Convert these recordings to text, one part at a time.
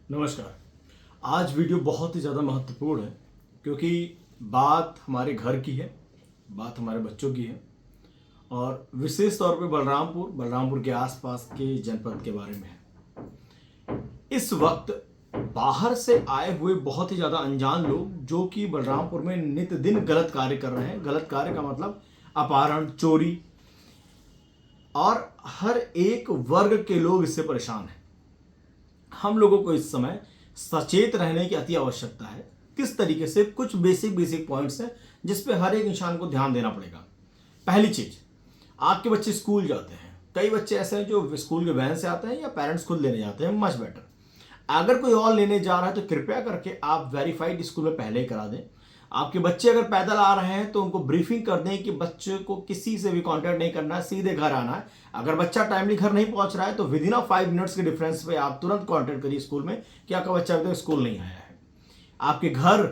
नमस्कार। आज वीडियो बहुत ही ज़्यादा महत्वपूर्ण है क्योंकि बात हमारे घर की है, बात हमारे बच्चों की है और विशेष तौर पे बलरामपुर के आसपास के जनपद के बारे में है। इस वक्त बाहर से आए हुए बहुत ही ज़्यादा अनजान लोग जो कि बलरामपुर में नित्य दिन गलत कार्य कर रहे हैं। गलत कार्य का मतलब अपहरण, चोरी, और हर एक वर्ग के लोग इससे परेशान हैं। हम लोगों को इस समय सचेत रहने की अति आवश्यकता है। किस तरीके से, कुछ बेसिक पॉइंट्स हैं जिस पे हर एक इंसान को ध्यान देना पड़ेगा। पहली चीज, आपके बच्चे स्कूल जाते हैं। कई बच्चे ऐसे हैं जो स्कूल के वैन से आते हैं या पेरेंट्स खुद लेने जाते हैं, मच बेटर। अगर कोई और लेने जा रहा है तो कृपया करके आप वेरीफाइड स्कूल में पहले ही करा दें। आपके बच्चे अगर पैदल आ रहे हैं तो उनको ब्रीफिंग कर दें कि बच्चे को किसी से भी कांटेक्ट नहीं करना है, सीधे घर आना है। अगर बच्चा टाइमली घर नहीं पहुंच रहा है तो विद इन 5 मिनट्स के डिफरेंस पे आप तुरंत कांटेक्ट करिए स्कूल में कि आपका बच्चा अभी तक स्कूल नहीं आया है। आपके घर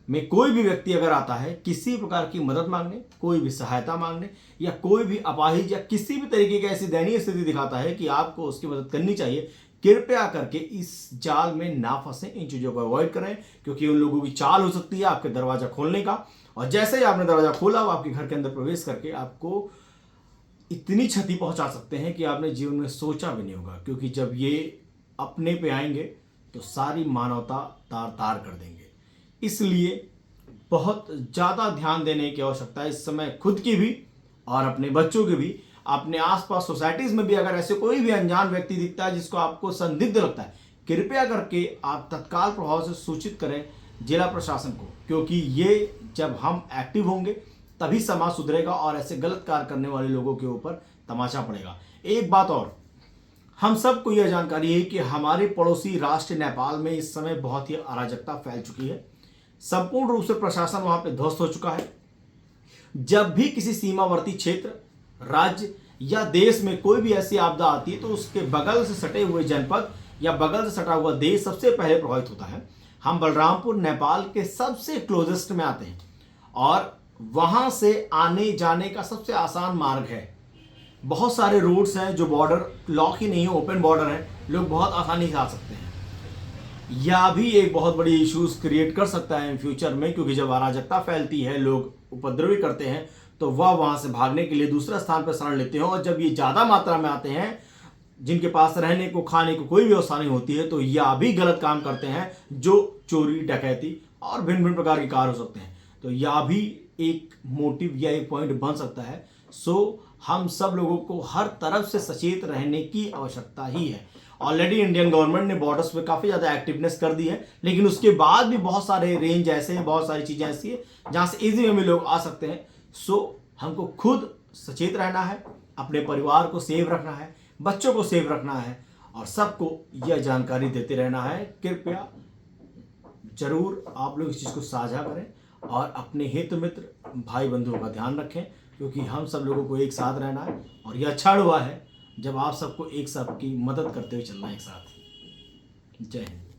में कोई भी व्यक्ति अगर आता है किसी प्रकार की मदद मांगने, कोई भी सहायता मांगने, या कोई भी अपाहिज या किसी भी तरीके की ऐसी दयनीय स्थिति दिखाता है कि आपको उसकी मदद करनी चाहिए, कृपया करके इस जाल में ना फंसे। इन चीजों को अवॉइड करें क्योंकि उन लोगों की चाल हो सकती है आपके दरवाजा खोलने का, और जैसे ही आपने दरवाजा खोला वो आपके घर के अंदर प्रवेश करके आपको इतनी क्षति पहुंचा सकते हैं कि आपने जीवन में सोचा भी नहीं होगा। क्योंकि जब ये अपने पे आएंगे तो सारी मानवता तार तार कर देंगे। इसलिए बहुत ज़्यादा ध्यान देने की आवश्यकता है इस समय, खुद की भी और अपने बच्चों की भी। अपने आसपास सोसाइटीज में भी अगर ऐसे कोई भी अनजान व्यक्ति दिखता है जिसको आपको संदिग्ध लगता है, कृपया करके आप तत्काल प्रभाव से सूचित करें जिला प्रशासन को। क्योंकि ये जब हम एक्टिव होंगे तभी समाज सुधरेगा और ऐसे गलत कार्य करने वाले लोगों के ऊपर तमाचा पड़ेगा। एक बात और, हम सबको यह जानकारी है कि हमारे पड़ोसी राष्ट्र नेपाल में इस समय बहुत ही अराजकता फैल चुकी है। संपूर्ण रूप से प्रशासन वहां पे ध्वस्त हो चुका है। जब भी किसी सीमावर्ती क्षेत्र, राज्य या देश में कोई भी ऐसी आपदा आती है तो उसके बगल से सटे हुए जनपद या बगल से सटा हुआ देश सबसे पहले प्रभावित होता है। हम बलरामपुर नेपाल के सबसे क्लोजेस्ट में आते हैं और वहां से आने जाने का सबसे आसान मार्ग है। बहुत सारे रोड्स हैं जो बॉर्डर लॉक ही नहीं है, ओपन बॉर्डर है, लोग बहुत आसानी से आ सकते हैं। यह भी एक बहुत बड़ी इश्यूज क्रिएट कर सकता है इन फ्यूचर में, क्योंकि जब अराजकता फैलती है, लोग उपद्रवी करते हैं, तो वह वहां से भागने के लिए दूसरे स्थान पर शरण लेते हैं। और जब ये ज्यादा मात्रा में आते हैं, जिनके पास रहने को, खाने को कोई व्यवस्था नहीं होती है, तो यह भी गलत काम करते हैं जो चोरी, डकैती और भिन्न भिन्न प्रकार के कार्य हो सकते हैं। तो यह भी एक मोटिव या एक पॉइंट बन सकता है। सो हम सब लोगों को हर तरफ से सचेत रहने की आवश्यकता ही है। ऑलरेडी इंडियन गवर्नमेंट ने बॉर्डर्स पे काफ़ी ज़्यादा एक्टिवनेस कर दी है, लेकिन उसके बाद भी बहुत सारे रेंज ऐसे हैं, बहुत सारी चीज़ें ऐसी है जहाँ से इजी वे में लोग आ सकते हैं। सो हमको खुद सचेत रहना है, अपने परिवार को सेव रखना है, बच्चों को सेव रखना है और सबको यह जानकारी देते रहना है। कृपया जरूर आप लोग इस चीज़ को साझा करें और अपने हित मित्र, भाई बंधुओं का ध्यान रखें, क्योंकि हम सब लोगों को एक साथ रहना है। और यह अच्छा हुआ है जब आप सबको एक साथ की मदद करते हुए चलना है एक साथ। जय हिंद।